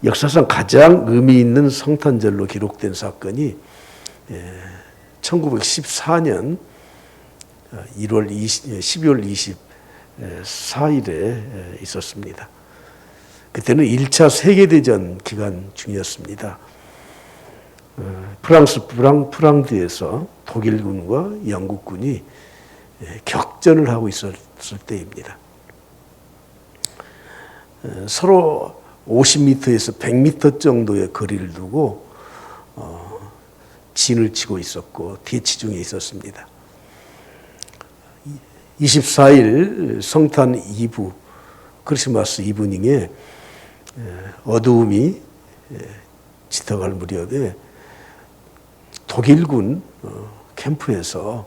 역사상 가장 의미 있는 성탄절로 기록된 사건이 1914년 12월 24일에 있었습니다. 그때는 1차 세계대전 기간 중이었습니다. 프랑스 프랑드에서 독일군과 영국군이 격전을 하고 있었을 때입니다. 서로 50m에서 100m 정도의 거리를 두고 진을 치고 있었고 대치 중에 있었습니다. 24일 성탄 이브, 크리스마스 이브닝에 어두움이 짙어갈 무렵에 독일군 캠프에서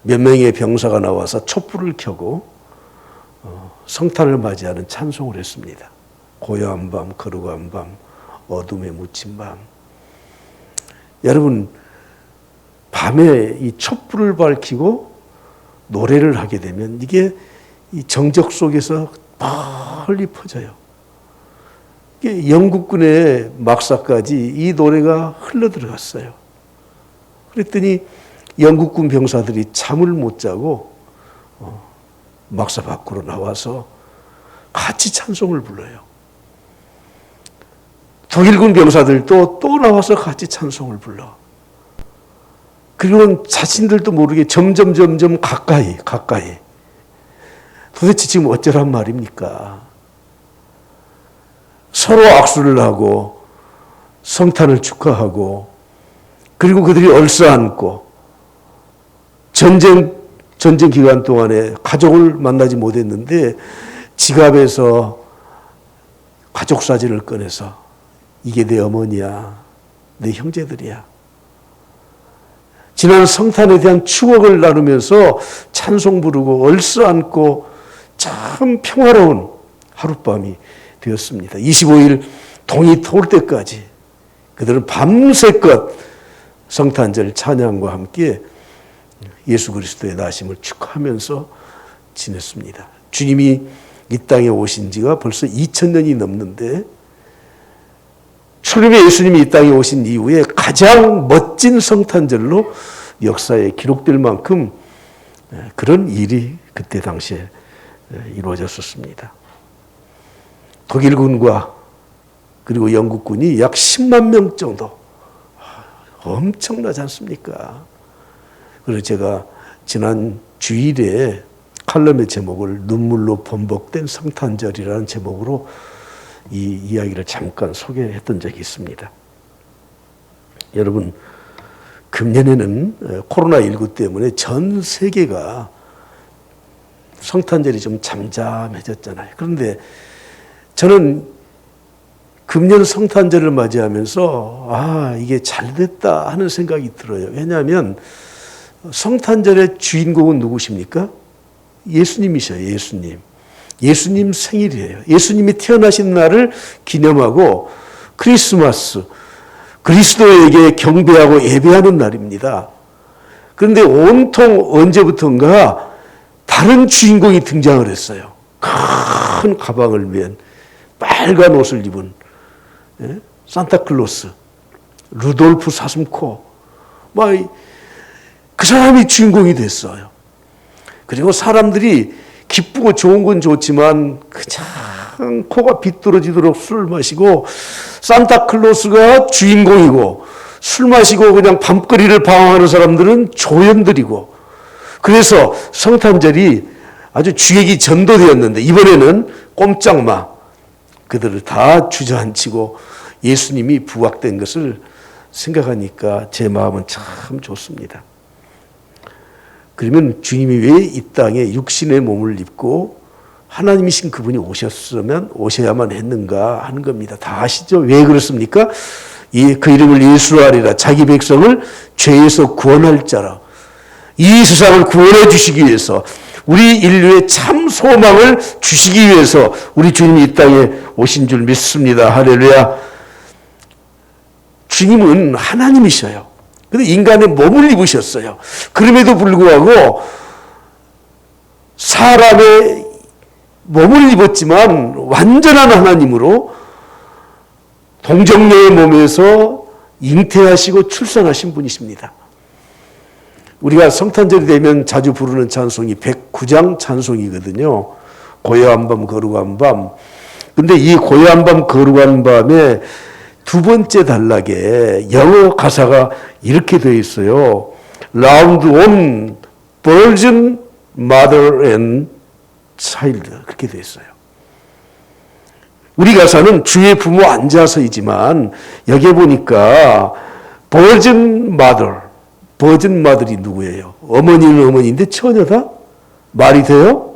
몇 명의 병사가 나와서 촛불을 켜고 성탄을 맞이하는 찬송을 했습니다. 고요한 밤, 거룩한 밤, 어둠에 묻힌 밤. 여러분, 밤에 이 촛불을 밝히고 노래를 하게 되면 이게 이 정적 속에서 멀리 퍼져요. 이게 영국군의 막사까지 이 노래가 흘러들어갔어요. 그랬더니 영국군 병사들이 잠을 못 자고 막사 밖으로 나와서 같이 찬송을 불러요. 독일군 병사들도 또 나와서 같이 찬송을 불러. 그리고는 자신들도 모르게 점점 가까이. 도대체 지금 어쩌란 말입니까? 서로 악수를 하고 성탄을 축하하고 그리고 그들이 얼싸안고 전쟁 기간 동안에 가족을 만나지 못했는데 지갑에서 가족 사진을 꺼내서 이게 내 어머니야, 내 형제들이야. 지난 성탄에 대한 추억을 나누면서 찬송 부르고 얼싸안고 참 평화로운 하룻밤이 되었습니다. 25일 동이 돌 때까지 그들은 밤새껏 성탄절 찬양과 함께 예수 그리스도의 나심을 축하하면서 지냈습니다. 주님이 이 땅에 오신 지가 벌써 2000년이 넘는데 초림의 예수님이 이 땅에 오신 이후에 가장 멋진 성탄절로 역사에 기록될 만큼 그런 일이 그때 당시에 이루어졌었습니다. 독일군과 그리고 영국군이 약 10만 명 정도, 엄청나지 않습니까? 그래서 제가 지난 주일에 칼럼의 제목을 눈물로 범벅된 성탄절이라는 제목으로 이 이야기를 잠깐 소개했던 적이 있습니다. 여러분, 금년에는 코로나19 때문에 전 세계가 성탄절이 좀 잠잠해졌잖아요. 그런데 저는 금년 성탄절을 맞이하면서 이게 잘됐다 하는 생각이 들어요. 왜냐하면 성탄절의 주인공은 누구십니까? 예수님이셔요. 예수님 생일이에요. 예수님이 태어나신 날을 기념하고 크리스마스, 그리스도에게 경배하고 예배하는 날입니다. 그런데 온통 언제부턴가 다른 주인공이 등장을 했어요. 큰 가방을 맨 빨간 옷을 입은 산타클로스, 루돌프 사슴코, 그 사람이 주인공이 됐어요. 그리고 사람들이 기쁘고 좋은 건 좋지만 그냥 코가 비뚤어지도록 술을 마시고 산타클로스가 주인공이고 술 마시고 그냥 밤거리를 방황하는 사람들은 조연들이고 그래서 성탄절이 아주 주객이 전도되었는데 이번에는 꼼짝마 그들을 다 주저앉히고 예수님이 부각된 것을 생각하니까 제 마음은 참 좋습니다. 그러면 주님이 왜 이 땅에 육신의 몸을 입고 하나님이신 그분이 오셔야만 했는가 하는 겁니다. 다 아시죠? 왜 그렇습니까? 그 이름을 예수로 하리라. 자기 백성을 죄에서 구원할 자라. 이 세상을 구원해 주시기 위해서 우리 인류의 참 소망을 주시기 위해서 우리 주님이 이 땅에 오신 줄 믿습니다. 할렐루야. 주님은 하나님이셔요. 근데 인간의 몸을 입으셨어요. 그럼에도 불구하고 사람의 몸을 입었지만 완전한 하나님으로 동정녀의 몸에서 잉태하시고 출산하신 분이십니다. 우리가 성탄절이 되면 자주 부르는 찬송이 109장 찬송이거든요. 고요한 밤 거룩한 밤. 근데 이 고요한 밤 거룩한 밤에 두 번째 단락에 영어 가사가 이렇게 되어 있어요. Round on virgin mother and child. 그렇게 되어 있어요. 우리 가사는 주의 부모 앉아서이지만 여기에 보니까 virgin mother. virgin mother이 누구예요? 어머니는 어머니인데 처녀다? 말이 돼요?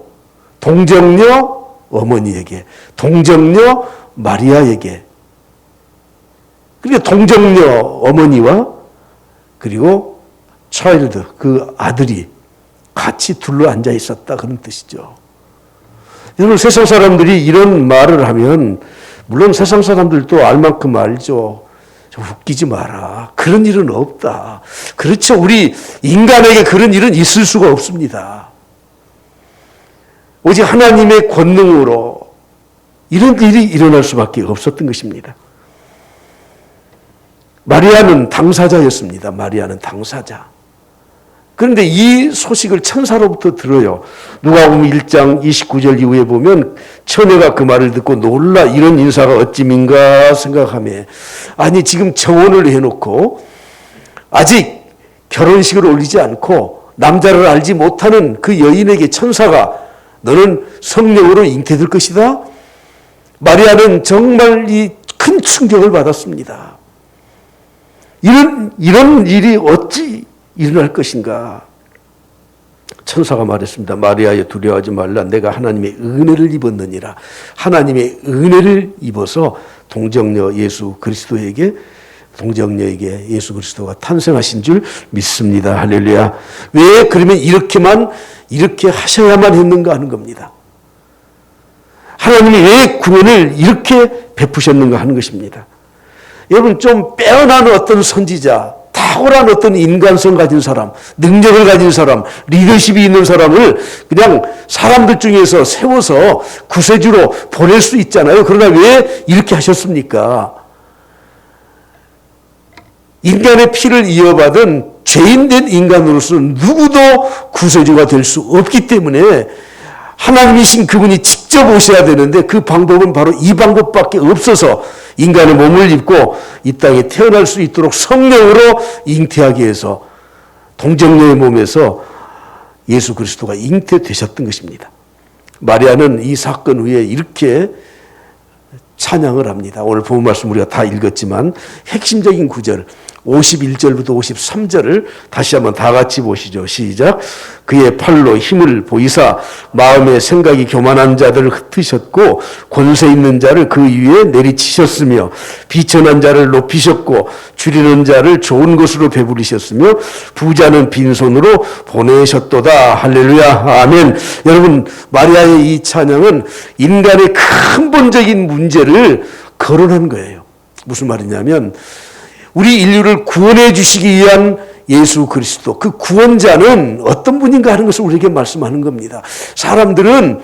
동정녀 어머니에게, 동정녀 마리아에게. 그러니까 동정녀 어머니와 그리고 차일드, 그 아들이 같이 둘러 앉아 있었다, 그런 뜻이죠. 여러분, 세상 사람들이 이런 말을 하면 물론 세상 사람들도 알 만큼 알죠. 좀 웃기지 마라. 그런 일은 없다. 그렇죠. 우리 인간에게 그런 일은 있을 수가 없습니다. 오직 하나님의 권능으로 이런 일이 일어날 수밖에 없었던 것입니다. 마리아는 당사자였습니다. 마리아는 당사자. 그런데 이 소식을 천사로부터 들어요. 누가복음 1장 29절 이후에 보면 처녀가 그 말을 듣고 놀라 이런 인사가 어찌민가 생각하며, 아니 지금 청혼을 해놓고 아직 결혼식을 올리지 않고 남자를 알지 못하는 그 여인에게 천사가 너는 성령으로 잉태될 것이다. 마리아는 정말 이 큰 충격을 받았습니다. 이런 일이 어찌 일어날 것인가. 천사가 말했습니다. 마리아여 두려워하지 말라. 내가 하나님의 은혜를 입었느니라. 하나님의 은혜를 입어서 동정녀 예수 그리스도에게, 동정녀에게 예수 그리스도가 탄생하신 줄 믿습니다. 할렐루야. 왜 그러면 이렇게 하셔야만 했는가 하는 겁니다. 하나님이 왜 구원을 이렇게 베푸셨는가 하는 것입니다. 여러분, 좀 빼어난 어떤 선지자, 탁월한 어떤 인간성 가진 사람, 능력을 가진 사람, 리더십이 있는 사람을 그냥 사람들 중에서 세워서 구세주로 보낼 수 있잖아요. 그러나 왜 이렇게 하셨습니까? 인간의 피를 이어받은 죄인된 인간으로서는 누구도 구세주가 될 수 없기 때문에 하나님이신 그분이 직접 오셔야 되는데 그 방법은 바로 이 방법밖에 없어서 인간의 몸을 입고 이 땅에 태어날 수 있도록 성령으로 잉태하게 해서 동정녀의 몸에서 예수 그리스도가 잉태되셨던 것입니다. 마리아는 이 사건 후에 이렇게 찬양을 합니다. 오늘 본 말씀 우리가 다 읽었지만 핵심적인 구절 51절부터 53절을 다시 한번 다 같이 보시죠. 시작. 그의 팔로 힘을 보이사 마음의 생각이 교만한 자들을 흩으셨고 권세 있는 자를 그 위에 내리치셨으며 비천한 자를 높이셨고 줄이는 자를 좋은 것으로 배부리셨으며 부자는 빈손으로 보내셨도다. 할렐루야. 아멘. 여러분, 마리아의 이 찬양은 인간의 근본적인 문제를 거론한 거예요. 무슨 말이냐면 우리 인류를 구원해 주시기 위한 예수 그리스도, 그 구원자는 어떤 분인가 하는 것을 우리에게 말씀하는 겁니다. 사람들을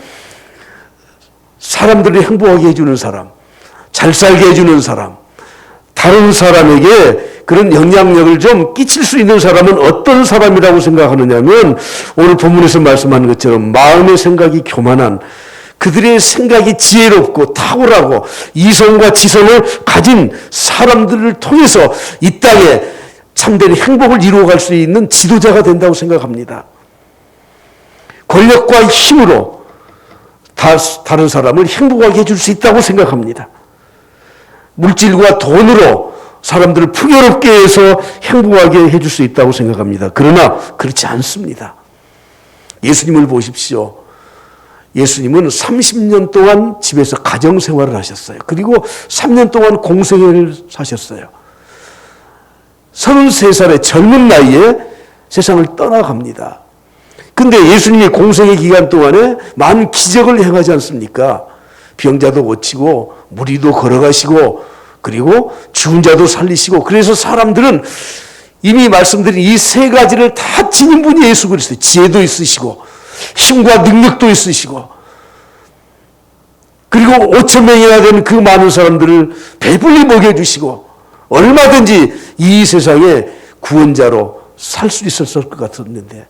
행복하게 해주는 사람, 잘 살게 해주는 사람, 다른 사람에게 그런 영향력을 좀 끼칠 수 있는 사람은 어떤 사람이라고 생각하느냐면 오늘 본문에서 말씀하는 것처럼 마음의 생각이 교만한, 그들의 생각이 지혜롭고 탁월하고 이성과 지성을 가진 사람들을 통해서 이 땅에 참된 행복을 이루어갈 수 있는 지도자가 된다고 생각합니다. 권력과 힘으로 다른 사람을 행복하게 해줄 수 있다고 생각합니다. 물질과 돈으로 사람들을 풍요롭게 해서 행복하게 해줄 수 있다고 생각합니다. 그러나 그렇지 않습니다. 예수님을 보십시오. 예수님은 30년 동안 집에서 가정생활을 하셨어요. 그리고 3년 동안 공생애를 사셨어요. 33살의 젊은 나이에 세상을 떠나갑니다. 근데 예수님이 공생애 기간 동안에 많은 기적을 행하지 않습니까? 병자도 고치고 무리도 걸어가시고 그리고 죽은 자도 살리시고, 그래서 사람들은 이미 말씀드린 이 세 가지를 다 지닌 분이 예수 그리스도. 지혜도 있으시고 힘과 능력도 있으시고 그리고 5천 명이나 되는 그 많은 사람들을 배불리 먹여주시고 얼마든지 이 세상에 구원자로 살 수 있었을 것 같았는데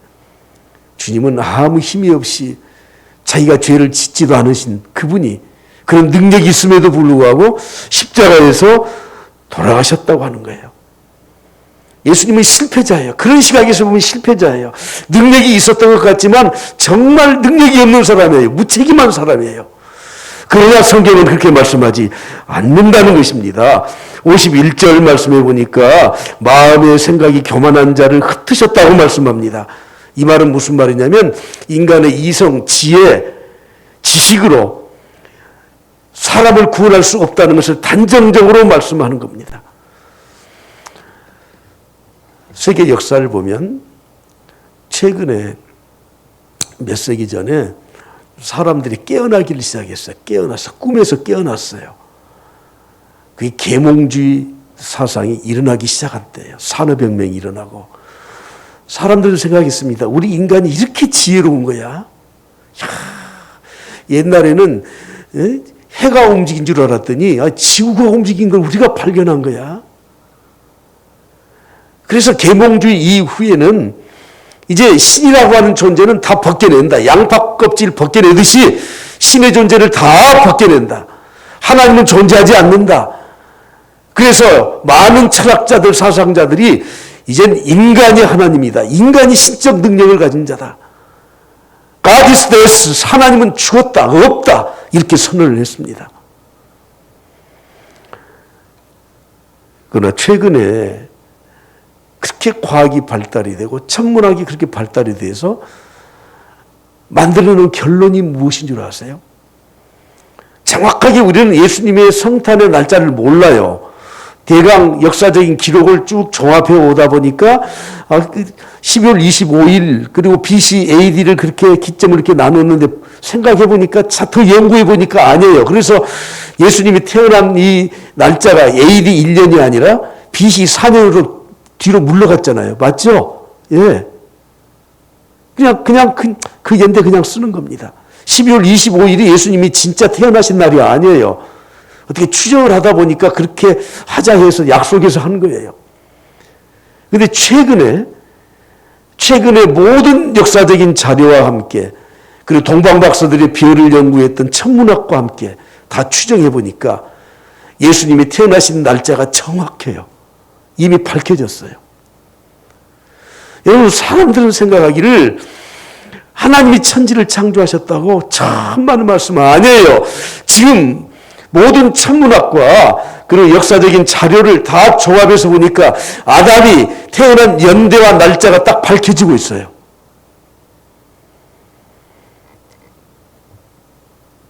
주님은 아무 힘이 없이 자기가 죄를 짓지도 않으신 그분이 그런 능력이 있음에도 불구하고 십자가에서 돌아가셨다고 하는 거예요. 예수님은 실패자예요. 그런 시각에서 보면 실패자예요. 능력이 있었던 것 같지만 정말 능력이 없는 사람이에요. 무책임한 사람이에요. 그러나 성경은 그렇게 말씀하지 않는다는 것입니다. 51절 말씀해 보니까 마음의 생각이 교만한 자를 흩으셨다고 말씀합니다. 이 말은 무슨 말이냐면 인간의 이성, 지혜, 지식으로 사람을 구원할 수 없다는 것을 단정적으로 말씀하는 겁니다. 세계 역사를 보면 최근에 몇 세기 전에 사람들이 깨어나기를 시작했어요. 깨어나서 꿈에서 깨어났어요. 그게 계몽주의 사상이 일어나기 시작한 때예요. 산업혁명이 일어나고 사람들은 생각했습니다. 우리 인간이 이렇게 지혜로운 거야. 옛날에는 해가 움직인 줄 알았더니 지구가 움직인 걸 우리가 발견한 거야. 그래서 계몽주의 이후에는 이제 신이라고 하는 존재는 다 벗겨낸다. 양파 껍질 벗겨내듯이 신의 존재를 다 벗겨낸다. 하나님은 존재하지 않는다. 그래서 많은 철학자들, 사상자들이 이젠 인간이 하나님이다. 인간이 신적 능력을 가진 자다. God is dead. 하나님은 죽었다. 없다. 이렇게 선언을 했습니다. 그러나 최근에 그렇게 과학이 발달이 되고 천문학이 그렇게 발달이 돼서 만들어놓은 결론이 무엇인 줄 아세요? 정확하게 우리는 예수님의 성탄의 날짜를 몰라요. 대강 역사적인 기록을 쭉 종합해 오다 보니까 12월 25일 그리고 BC AD를 그렇게 기점을 이렇게 나눴는데 생각해 보니까 더 연구해 보니까 아니에요. 그래서 예수님이 태어난 이 날짜가 AD 1년이 아니라 BC 4년으로 뒤로 물러갔잖아요. 맞죠? 예. 그냥 그 연대 그냥 쓰는 겁니다. 12월 25일이 예수님이 진짜 태어나신 날이 아니에요. 어떻게 추정을 하다 보니까 그렇게 하자 해서 약속해서 한 거예요. 그런데 최근에 모든 역사적인 자료와 함께 그리고 동방박사들의 별을 연구했던 천문학과 함께 다 추정해 보니까 예수님이 태어나신 날짜가 정확해요. 이미 밝혀졌어요. 여러분, 사람들은 생각하기를 하나님이 천지를 창조하셨다고 참 많은 말씀 아니에요. 지금 모든 천문학과 그리고 역사적인 자료를 다 종합해서 보니까 아담이 태어난 연대와 날짜가 딱 밝혀지고 있어요.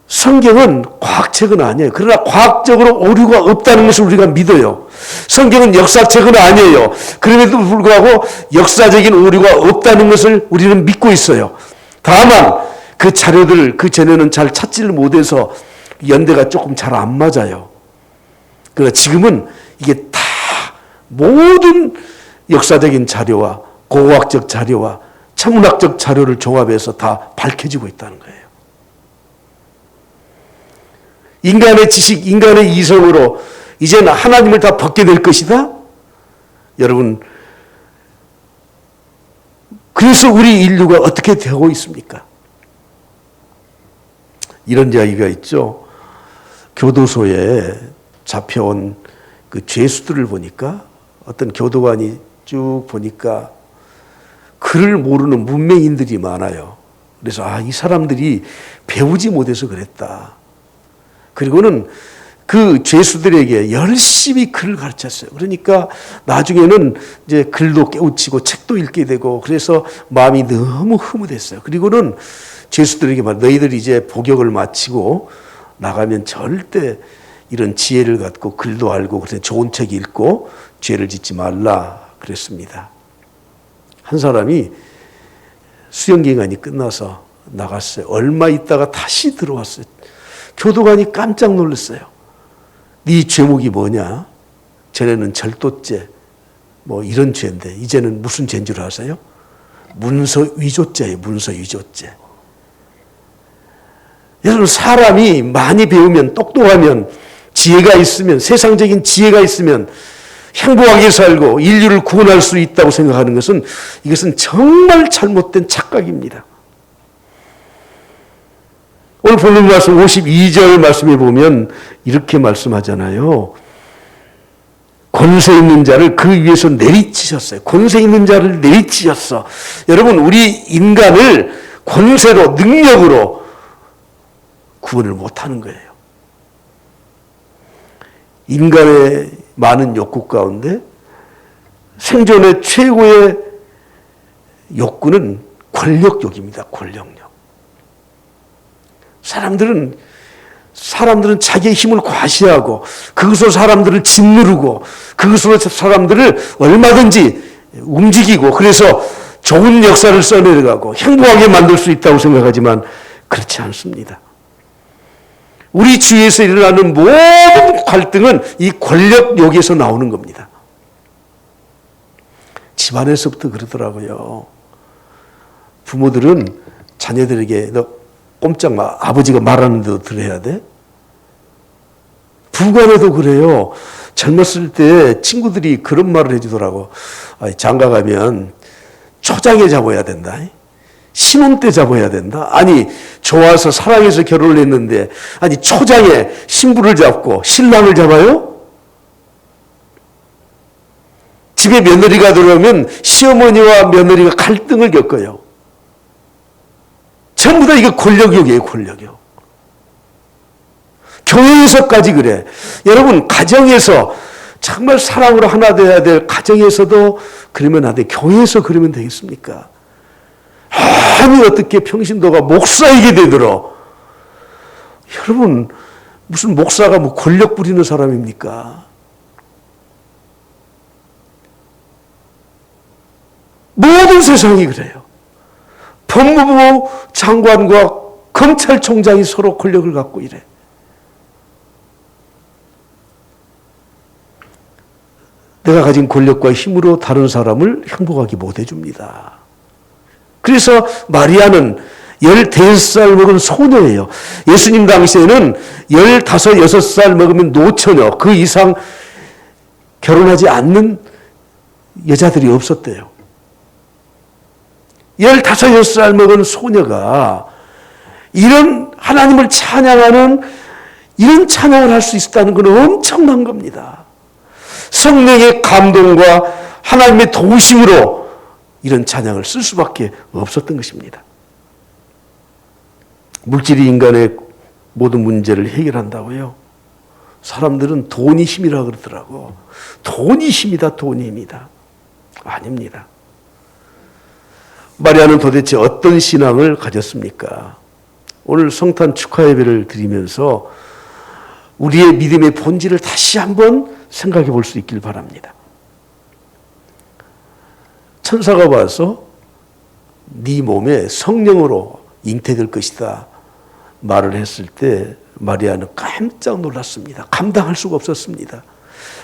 성경은 과학책은 아니에요. 그러나 과학적으로 오류가 없다는 것을 우리가 믿어요. 성경은 역사책은 아니에요. 그럼에도 불구하고 역사적인 오류가 없다는 것을 우리는 믿고 있어요. 다만 그 자료들을 그 전에는 잘 찾지를 못해서 연대가 조금 잘 안 맞아요. 그러나 지금은 이게 다 모든 역사적인 자료와 고고학적 자료와 천문학적 자료를 종합해서 다 밝혀지고 있다는 거예요. 인간의 지식, 인간의 이성으로 이제는 하나님을 다 벗게 될 것이다? 여러분, 그래서 우리 인류가 어떻게 되고 있습니까? 이런 이야기가 있죠. 교도소에 잡혀온 그 죄수들을 보니까 어떤 교도관이 쭉 보니까 글을 모르는 문맹인들이 많아요. 그래서 이 사람들이 배우지 못해서 그랬다. 그리고는 그 죄수들에게 열심히 글을 가르쳤어요. 그러니까 나중에는 이제 글도 깨우치고 책도 읽게 되고 그래서 마음이 너무 흐뭇했어요. 그리고는 죄수들에게 말, 너희들이 이제 복역을 마치고 나가면 절대 이런 지혜를 갖고 글도 알고 그래서 좋은 책 읽고 죄를 짓지 말라 그랬습니다. 한 사람이 수용기간이 끝나서 나갔어요. 얼마 있다가 다시 들어왔어요. 교도관이 깜짝 놀랐어요. 네 죄목이 뭐냐? 전에는 절도죄 뭐 이런 죄인데 이제는 무슨 죄인 줄 아세요? 문서 위조죄예요. 문서 위조죄. 여러분, 사람이 많이 배우면, 똑똑하면, 지혜가 있으면, 세상적인 지혜가 있으면 행복하게 살고 인류를 구원할 수 있다고 생각하는 것은, 이것은 정말 잘못된 착각입니다. 오늘 본문 말씀 52절 말씀에 보면 이렇게 말씀하잖아요. 권세 있는 자를 그 위에서 내리치셨어요. 권세 있는 자를 내리치셨어. 여러분, 우리 인간을 권세로, 능력으로 구원을 못하는 거예요. 인간의 많은 욕구 가운데 생존의 최고의 욕구는 권력욕입니다. 권력욕. 사람들은 자기의 힘을 과시하고 그것으로 사람들을 짓누르고 그것으로 사람들을 얼마든지 움직이고 그래서 좋은 역사를 써내려가고 행복하게 만들 수 있다고 생각하지만 그렇지 않습니다. 우리 주위에서 일어나는 모든 갈등은 이 권력욕에서 나오는 겁니다. 집안에서부터 그러더라고요. 부모들은 자녀들에게 너 꼼짝 마. 아버지가 말하는 대로 들어야 돼. 부관에도 그래요. 젊었을 때 친구들이 그런 말을 해주더라고. 장가 가면 초장에 잡아야 된다. 신혼 때 잡아야 된다. 아니, 좋아서 사랑해서 결혼을 했는데, 아니, 초장에 신부를 잡고 신랑을 잡아요? 집에 며느리가 들어오면 시어머니와 며느리가 갈등을 겪어요. 전부 다 이게 권력욕이에요, 권력욕. 교회에서까지 그래. 여러분, 가정에서 정말 사랑으로 하나 되어야 될 가정에서도 그러면 안 돼. 교회에서 그러면 되겠습니까? 아니, 어떻게 평신도가 목사에게 되들어? 여러분, 무슨 목사가 뭐 권력 부리는 사람입니까? 모든 세상이 그래요. 법무부 장관과 검찰총장이 서로 권력을 갖고 이래. 내가 가진 권력과 힘으로 다른 사람을 행복하게 못 해줍니다. 그래서 마리아는 15살 먹은 소녀예요. 예수님 당시에는 15, 6살 먹으면 노처녀, 그 이상 결혼하지 않는 여자들이 없었대요. 15, 6살 먹은 소녀가 이런 하나님을 찬양하는 이런 찬양을 할 수 있었다는 건 엄청난 겁니다. 성령의 감동과 하나님의 도우심으로 이런 찬양을 쓸 수밖에 없었던 것입니다. 물질이 인간의 모든 문제를 해결한다고요? 사람들은 돈이 힘이라 그러더라고. 돈이 힘이다, 돈이 힘이다. 아닙니다. 마리아는 도대체 어떤 신앙을 가졌습니까? 오늘 성탄 축하 예배를 드리면서 우리의 믿음의 본질을 다시 한번 생각해 볼 수 있길 바랍니다. 천사가 와서 네 몸에 성령으로 잉태될 것이다 말을 했을 때 마리아는 깜짝 놀랐습니다. 감당할 수가 없었습니다.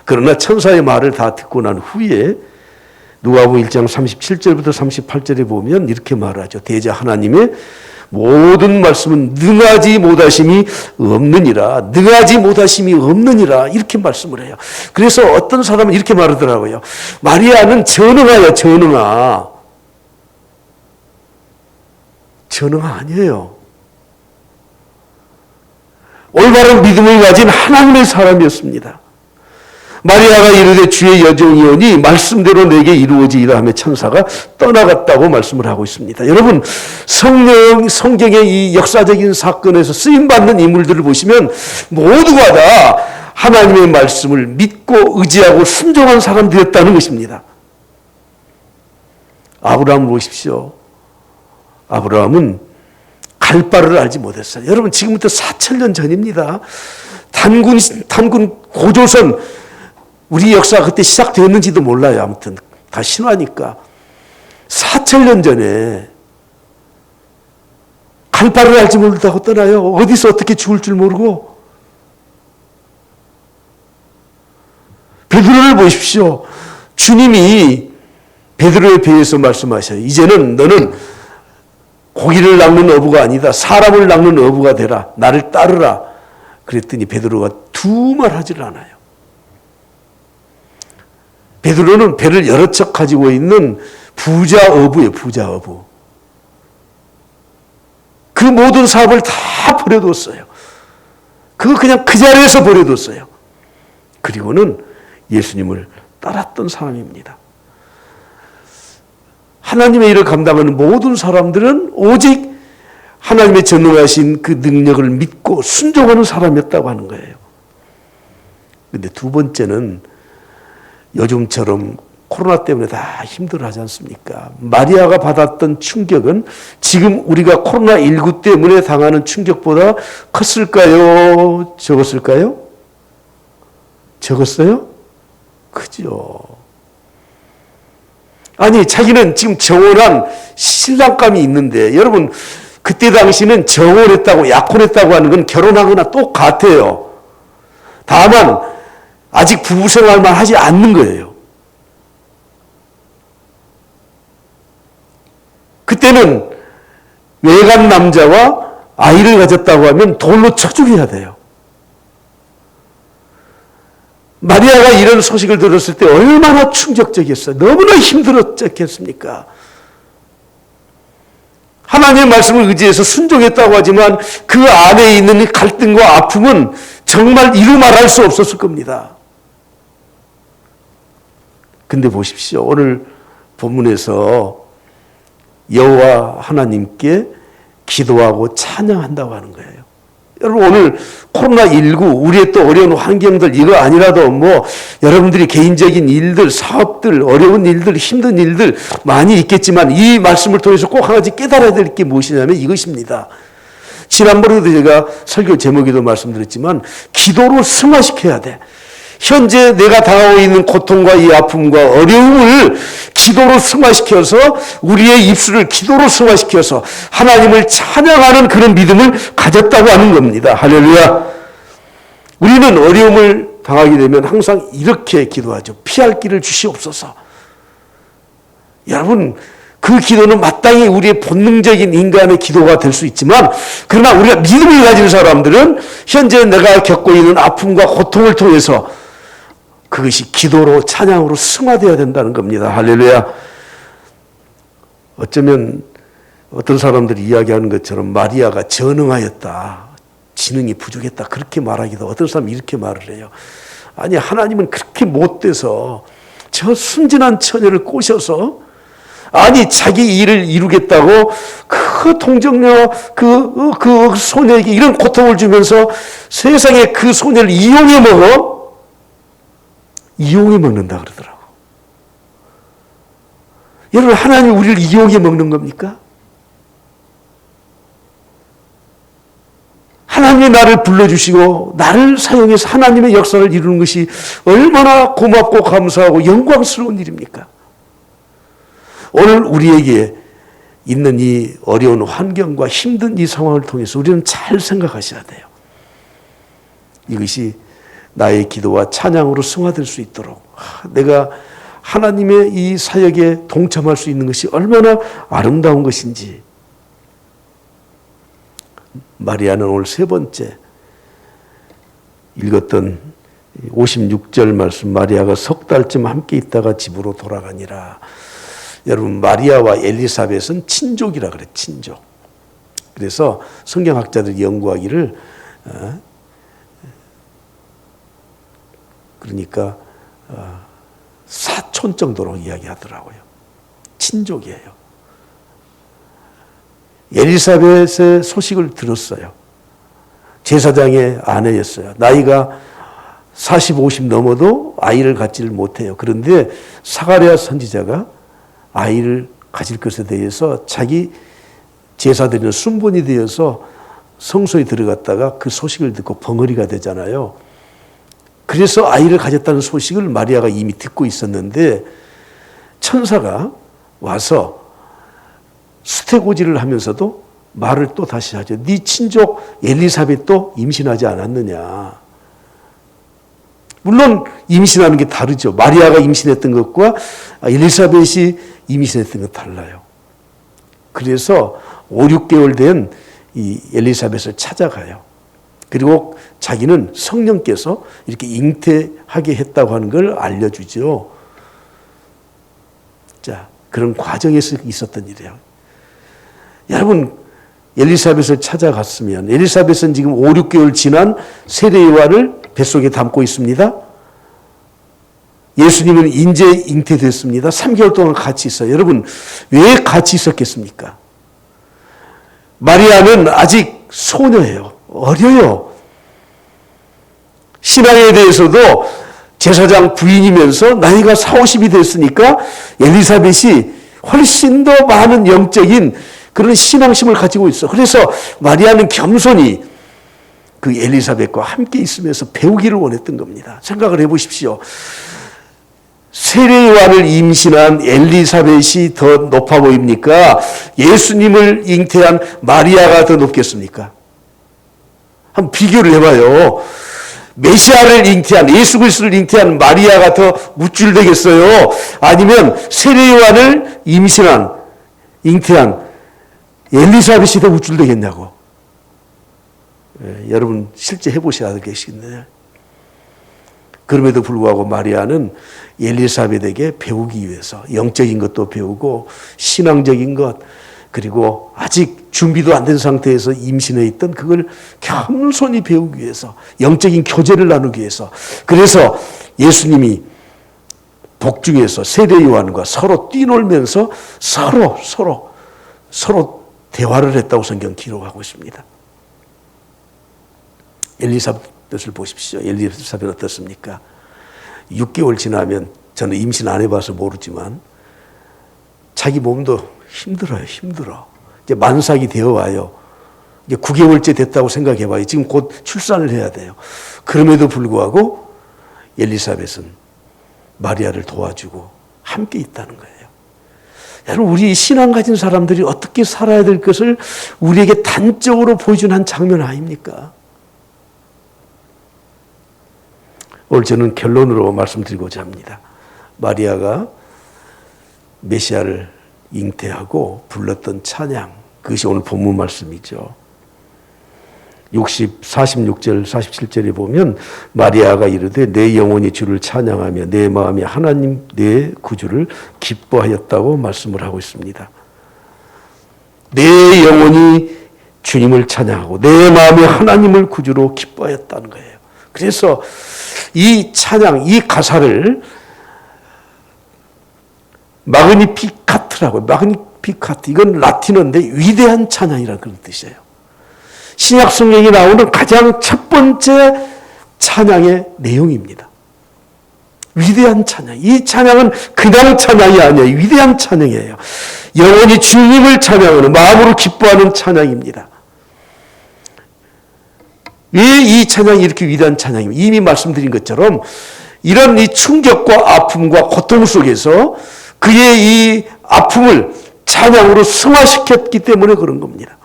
그러나 천사의 말을 다 듣고 난 후에 누가복음 1장 37절부터 38절에 보면 이렇게 말하죠. 대자 하나님의 모든 말씀은 능하지 못하심이 없느니라. 능하지 못하심이 없느니라. 이렇게 말씀을 해요. 그래서 어떤 사람은 이렇게 말하더라고요. 마리아는 전능하야, 전능하. 전능하 아니에요. 올바른 믿음을 가진 하나님의 사람이었습니다. 마리아가 이르되 주의 여종이오니 말씀대로 내게 이루어지이다 하며 천사가 떠나갔다고 말씀을 하고 있습니다. 여러분, 성경의 이 역사적인 사건에서 쓰임받는 인물들을 보시면 모두가 다 하나님의 말씀을 믿고 의지하고 순종한 사람들이었다는 것입니다. 아브라함을 보십시오. 아브라함은 갈 바를 알지 못했어요. 여러분, 지금부터 4,000년 전입니다. 단군 고조선, 우리 역사가 그때 시작되었는지도 몰라요. 아무튼 다 신화니까. 4,000년 전에 갈 바를 알지 못하고 떠나요. 어디서 어떻게 죽을 줄 모르고. 베드로를 보십시오. 주님이 베드로에 대해서 말씀하셔요. 이제는 너는 고기를 낚는 어부가 아니다. 사람을 낚는 어부가 되라. 나를 따르라. 그랬더니 베드로가 두 말 하질 않아요. 베드로는 배를 여러 척 가지고 있는 부자 어부예요. 부자 어부. 그 모든 사업을 다 버려뒀어요. 그거 그냥 그 자리에서 버려뒀어요. 그리고는 예수님을 따랐던 사람입니다. 하나님의 일을 감당하는 모든 사람들은 오직 하나님의 전능하신 그 능력을 믿고 순종하는 사람이었다고 하는 거예요. 그런데 두 번째는 요즘처럼 코로나 때문에 다 힘들어하지 않습니까? 마리아가 받았던 충격은 지금 우리가 코로나19 때문에 당하는 충격보다 컸을까요? 적었을까요? 적었어요? 크죠. 아니, 자기는 지금 정혼한 신랑감이 있는데, 여러분, 그때 당시는 정혼했다고, 약혼했다고 하는 건 결혼하거나 똑같아요. 다만, 아직 부부 생활만 하지 않는 거예요. 그때는 외간 남자와 아이를 가졌다고 하면 돌로 쳐 죽여야 돼요. 마리아가 이런 소식을 들었을 때 얼마나 충격적이었어요. 너무나 힘들었겠습니까? 하나님의 말씀을 의지해서 순종했다고 하지만 그 안에 있는 갈등과 아픔은 정말 이루 말할 수 없었을 겁니다. 근데 보십시오. 오늘 본문에서 여호와 하나님께 기도하고 찬양한다고 하는 거예요. 여러분, 오늘 코로나19 우리의 또 어려운 환경들 이거 아니라도 뭐 여러분들이 개인적인 일들, 사업들, 어려운 일들, 힘든 일들 많이 있겠지만 이 말씀을 통해서 꼭 한 가지 깨달아야 될 게 무엇이냐면 이것입니다. 지난번에도 제가 설교 제목에도 말씀드렸지만 기도로 승화시켜야 돼. 현재 내가 당하고 있는 고통과 이 아픔과 어려움을 기도로 승화시켜서 우리의 입술을 기도로 승화시켜서 하나님을 찬양하는 그런 믿음을 가졌다고 하는 겁니다. 할렐루야. 우리는 어려움을 당하게 되면 항상 이렇게 기도하죠. 피할 길을 주시옵소서. 여러분, 그 기도는 마땅히 우리의 본능적인 인간의 기도가 될 수 있지만 그러나 우리가 믿음을 가진 사람들은 현재 내가 겪고 있는 아픔과 고통을 통해서 그것이 기도로 찬양으로 승화되어야 된다는 겁니다. 할렐루야. 어쩌면 어떤 사람들이 이야기하는 것처럼 마리아가 전능하였다. 지능이 부족했다. 그렇게 말하기도 어떤 사람이 이렇게 말을 해요. 아니, 하나님은 그렇게 못돼서 저 순진한 처녀를 꼬셔서 아니, 자기 일을 이루겠다고 그 동정녀 그 소녀에게 이런 고통을 주면서 세상에 그 소녀를 이용해 먹는다 그러더라고. 여러분, 하나님 우리를 이용해 먹는 겁니까? 하나님이 나를 불러주시고 나를 사용해서 하나님의 역사를 이루는 것이 얼마나 고맙고 감사하고 영광스러운 일입니까? 오늘 우리에게 있는 이 어려운 환경과 힘든 이 상황을 통해서 우리는 잘 생각하셔야 돼요. 이것이 나의 기도와 찬양으로 승화될 수 있도록 내가 하나님의 이 사역에 동참할 수 있는 것이 얼마나 아름다운 것인지. 마리아는 오늘 세 번째 읽었던 56절 말씀, 마리아가 석 달쯤 함께 있다가 집으로 돌아가니라. 여러분, 마리아와 엘리사벳은 친족이라 그래, 친족. 그래서 성경학자들이 연구하기를 그러니까 사촌 정도로 이야기하더라고요. 친족이에요. 엘리사벳의 소식을 들었어요. 제사장의 아내였어요. 나이가 40, 50 넘어도 아이를 갖지를 못해요. 그런데 사가랴 선지자가 아이를 가질 것에 대해서 자기 제사드리는 순번이 되어서 성소에 들어갔다가 그 소식을 듣고 벙어리가 되잖아요. 그래서 아이를 가졌다는 소식을 마리아가 이미 듣고 있었는데 천사가 와서 수태고지를 하면서도 말을 또 다시 하죠. 네 친족 엘리사벳도 임신하지 않았느냐. 물론 임신하는 게 다르죠. 마리아가 임신했던 것과 엘리사벳이 임신했던 것 달라요. 그래서 5, 6개월 된 이 엘리사벳을 찾아가요. 그리고 자기는 성령께서 이렇게 잉태하게 했다고 하는 걸 알려주죠. 자, 그런 과정에서 있었던 일이에요. 여러분, 엘리사벳을 찾아갔으면, 엘리사벳은 지금 5, 6개월 지난 세례 요한을 뱃속에 담고 있습니다. 예수님은 인제 잉태됐습니다. 3개월 동안 같이 있어요. 여러분, 왜 같이 있었겠습니까? 마리아는 아직 소녀예요. 어려요. 신앙에 대해서도 제사장 부인이면서 나이가 40, 50이 됐으니까 엘리사벳이 훨씬 더 많은 영적인 그런 신앙심을 가지고 있어. 그래서 마리아는 겸손히 그 엘리사벳과 함께 있으면서 배우기를 원했던 겁니다. 생각을 해보십시오. 세례 요한을 임신한 엘리사벳이 더 높아 보입니까? 예수님을 잉태한 마리아가 더 높겠습니까? 한번 비교를 해봐요. 메시아를 잉태한, 예수 그리스도를 잉태한 마리아가 더 우쭐되겠어요? 아니면 세례 요한을 임신한, 잉태한 엘리사벳이 더 우쭐되겠냐고. 여러분 실제 해보셔야 되겠는데, 그럼에도 불구하고 마리아는 엘리사벳에게 배우기 위해서 영적인 것도 배우고 신앙적인 것, 그리고 아직 준비도 안 된 상태에서 임신해 있던 그걸 겸손히 배우기 위해서, 영적인 교제를 나누기 위해서, 그래서 예수님이 복중에서 세례 요한과 서로 뛰놀면서 서로 대화를 했다고 성경 기록하고 있습니다. 엘리사벳을 보십시오. 엘리사벳 어떻습니까? 6개월 지나면, 저는 임신 안 해봐서 모르지만 자기 몸도 힘들어요. 이제 만삭이 되어 와요. 이제 9개월째 됐다고 생각해 봐요. 지금 곧 출산을 해야 돼요. 그럼에도 불구하고 엘리사벳은 마리아를 도와주고 함께 있다는 거예요. 여러분, 우리 신앙 가진 사람들이 어떻게 살아야 될 것을 우리에게 단적으로 보여준 한 장면 아닙니까? 오늘 저는 결론으로 말씀드리고자 합니다. 마리아가 메시아를 잉태하고 불렀던 찬양, 그것이 오늘 본문 말씀이죠. 46절, 47절에 보면 마리아가 이르되 내 영혼이 주를 찬양하며 내 마음이 하나님 내 구주를 기뻐하였다고 말씀을 하고 있습니다. 내 영혼이 주님을 찬양하고 내 마음이 하나님을 구주로 기뻐하였다는 거예요. 그래서 이 찬양, 이 가사를 마그니피카트라고, 마그니피카트, 이건 라틴어인데 위대한 찬양이라는 그런 뜻이에요. 신약 성경에 나오는 가장 첫 번째 찬양의 내용입니다. 위대한 찬양. 이 찬양은 그냥 찬양이 아니에요. 위대한 찬양이에요. 영원히 주님을 찬양하는, 마음으로 기뻐하는 찬양입니다. 왜 이 찬양이 이렇게 위대한 찬양입니까? 이미 말씀드린 것처럼 이런 이 충격과 아픔과 고통 속에서 그의 이 아픔을 찬양으로 승화시켰기 때문에 그런 겁니다.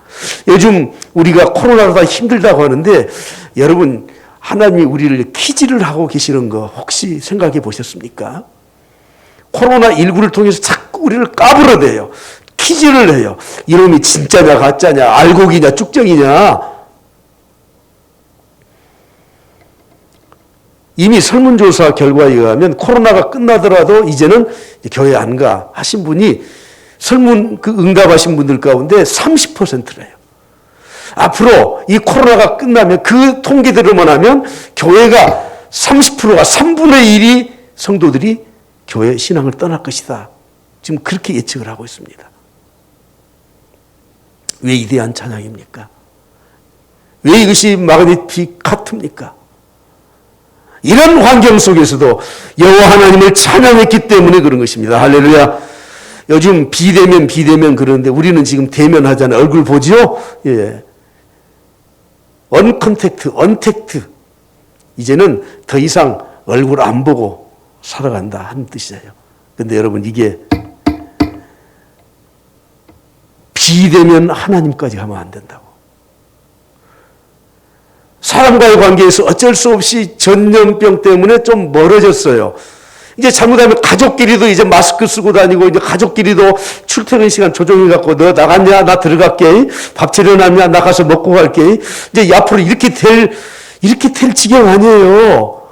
요즘 우리가 코로나로 다 힘들다고 하는데, 여러분, 하나님이 우리를 키즈를 하고 계시는 거 혹시 생각해 보셨습니까? 코로나19를 통해서 자꾸 우리를 까불어대요. 키즈를 해요. 이놈이 진짜냐 가짜냐, 알곡이냐 쭉정이냐. 이미 설문조사 결과에 의하면 코로나가 끝나더라도 이제는 교회 안 가 하신 분이 설문 응답하신 분들 가운데 30%래요. 앞으로 이 코로나가 끝나면 그 통계대로만 하면 교회가 30%가 3분의 1이 성도들이 교회 신앙을 떠날 것이다. 지금 그렇게 예측을 하고 있습니다. 왜 위대한 찬양입니까? 왜 이것이 마그니피카트입니까? 이런 환경 속에서도 여호와 하나님을 찬양했기 때문에 그런 것입니다. 할렐루야. 요즘 비대면 그러는데 우리는 지금 대면하잖아요. 얼굴 보죠? 예. 언택트. 이제는 더 이상 얼굴 안 보고 살아간다 하는 뜻이에요. 근데 여러분, 이게 비대면 하나님까지 가면 안 된다고. 사람과의 관계에서 어쩔 수 없이 전염병 때문에 좀 멀어졌어요. 이제 잘못하면 가족끼리도 이제 마스크 쓰고 다니고, 이제 가족끼리도 출퇴근 시간 조정해갖고, 너 나갔냐? 나 들어갈게. 밥 차려놨냐? 나 가서 먹고 갈게. 이제 앞으로 이렇게 될 지경 아니에요.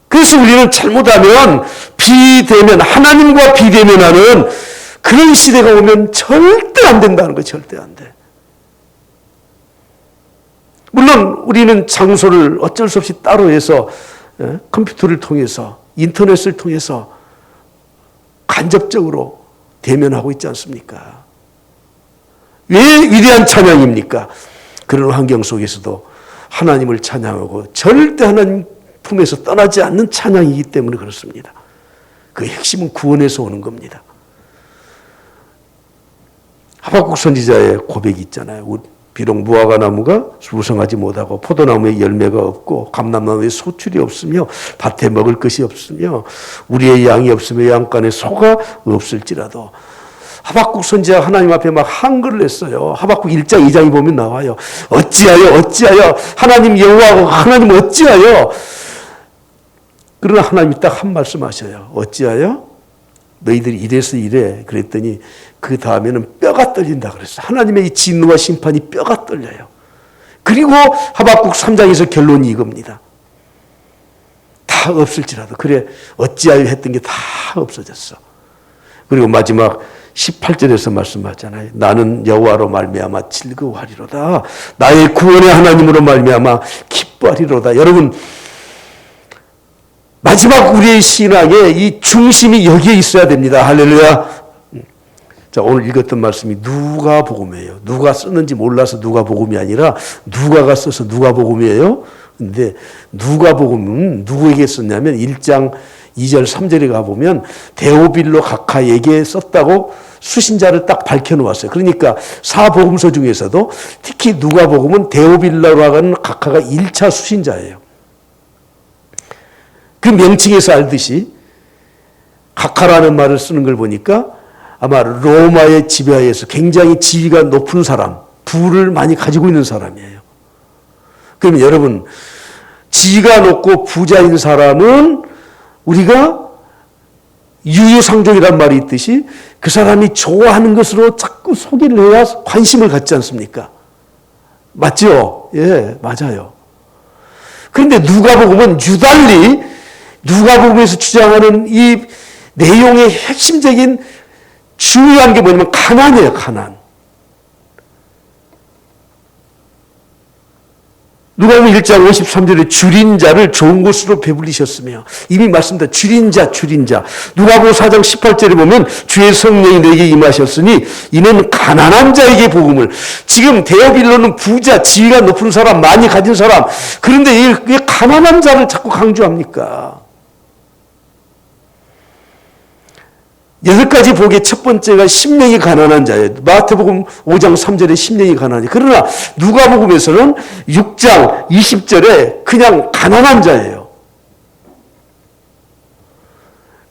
그래서 우리는 잘못하면 비대면, 하나님과 비대면하는 그런 시대가 오면 절대 안 된다는 거예요. 절대 안 돼. 물론 우리는 장소를 어쩔 수 없이 따로 해서 컴퓨터를 통해서, 인터넷을 통해서 간접적으로 대면하고 있지 않습니까? 왜 위대한 찬양입니까? 그런 환경 속에서도 하나님을 찬양하고 절대 하나님 품에서 떠나지 않는 찬양이기 때문에 그렇습니다. 그 핵심은 구원에서 오는 겁니다. 하박국 선지자의 고백이 있잖아요. 비록 무화과 나무가 무성하지 못하고 포도나무에 열매가 없고 감람나무에 소출이 없으며 밭에 먹을 것이 없으며 우리의 양이 없으며 양간에 소가 없을지라도, 하박국 선지자 하나님 앞에 막 한글을 했어요. 하박국 1장 2장에 보면 나와요. 어찌하여 하나님 여호와고 하나님 어찌하여. 그러나 하나님이 딱 한 말씀 하셔요. 어찌하여? 너희들이 이래서 이래. 그랬더니 그 다음에는 뼈가 떨린다 그랬어요. 하나님의 이 진노와 심판이 뼈가 떨려요. 그리고 하박국 3장에서 결론이 이겁니다. 다 없을지라도. 그래, 어찌하여 했던 게 다 없어졌어. 그리고 마지막 18절에서 말씀하잖아요. 나는 여호와로 말미암아 즐거워하리로다. 나의 구원의 하나님으로 말미암아 기뻐하리로다. 여러분, 마지막 우리의 신앙의 이 중심이 여기에 있어야 됩니다. 할렐루야. 자, 오늘 읽었던 말씀이 누가복음이에요. 누가 썼는지 몰라서 누가복음이 아니라 누가가 써서 누가복음이에요. 근데 누가복음은 누구에게 썼냐면 1장 2절 3절에 가보면 데오빌로 각하에게 썼다고 수신자를 딱 밝혀놓았어요. 그러니까 사복음서 중에서도 특히 누가복음은 데오빌로라고 하는 각하가 1차 수신자예요. 그 명칭에서 알듯이 각하라는 말을 쓰는 걸 보니까 아마 로마의 지배하에서 굉장히 지위가 높은 사람, 부를 많이 가지고 있는 사람이에요. 그러면 여러분, 지위가 높고 부자인 사람은 우리가 유유상종이란 말이 있듯이 그 사람이 좋아하는 것으로 자꾸 소개를 해야 관심을 갖지 않습니까? 맞죠? 예, 맞아요. 그런데 누가복음은 유달리 누가복음에서 주장하는 이 내용의 핵심적인 중요한 게 뭐냐면 가난이에요. 가난. 누가복음 1장 53절에 줄인 자를 좋은 곳으로 배불리셨으며, 이미 말씀드렸다. 줄인 자. 누가복음 4장 18절에 보면 주의 성령이 너에게 임하셨으니 이는 가난한 자에게 복음을. 지금 데오빌로는 부자, 지위가 높은 사람, 많이 가진 사람. 그런데 왜 가난한 자를 자꾸 강조합니까? 8가지 복의 첫 번째가 심령이 가난한 자예요. 마태복음 5장 3절에 심령이 가난해. 그러나 누가복음에서는 6장 20절에 그냥 가난한 자예요.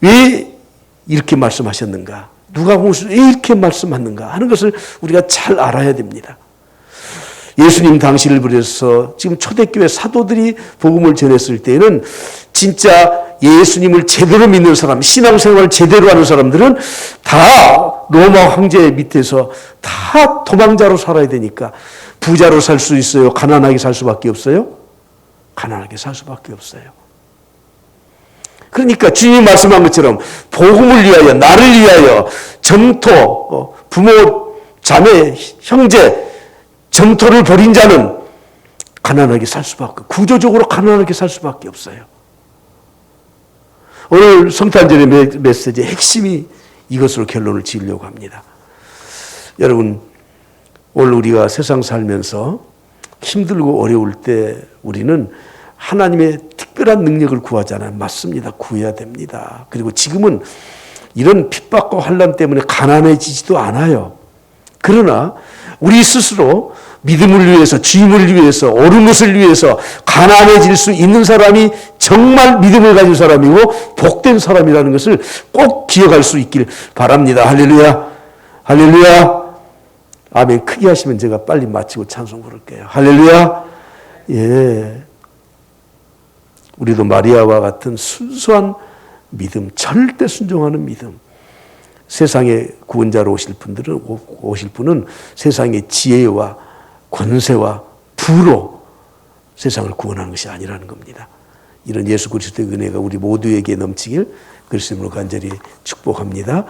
왜 이렇게 말씀하셨는가? 누가복음에서 왜 이렇게 말씀하는가 하는 것을 우리가 잘 알아야 됩니다. 예수님 당시를 비롯해서 지금 초대교회 사도들이 복음을 전했을 때에는 진짜 예수님을 제대로 믿는 사람, 신앙생활을 제대로 하는 사람들은 다 로마 황제 밑에서 다 도망자로 살아야 되니까 부자로 살 수 있어요? 가난하게 살 수밖에 없어요? 가난하게 살 수밖에 없어요. 그러니까 주님이 말씀한 것처럼 복음을 위하여, 나를 위하여 점토, 부모, 자매, 형제, 점토를 벌인 자는 가난하게 살 수밖에, 구조적으로 가난하게 살 수밖에 없어요. 오늘 성탄절의 메시지의 핵심이 이것으로 결론을 지으려고 합니다. 여러분, 오늘 우리가 세상 살면서 힘들고 어려울 때 우리는 하나님의 특별한 능력을 구하잖아요. 맞습니다. 구해야 됩니다. 그리고 지금은 이런 핍박과 환난 때문에 가난해지지도 않아요. 그러나 우리 스스로 믿음을 위해서, 주임을 위해서, 옳은 것을 위해서 가난해질 수 있는 사람이 정말 믿음을 가진 사람이고 복된 사람이라는 것을 꼭 기억할 수 있길 바랍니다. 할렐루야. 할렐루야. 아멘. 크게 하시면 제가 빨리 마치고 찬송 부를게요. 할렐루야. 예. 우리도 마리아와 같은 순수한 믿음, 절대 순종하는 믿음. 세상에 구원자로 오실 분은 세상의 지혜와 권세와 부로 세상을 구원하는 것이 아니라는 겁니다. 이런 예수 그리스도의 은혜가 우리 모두에게 넘치길 그리스도로 간절히 축복합니다.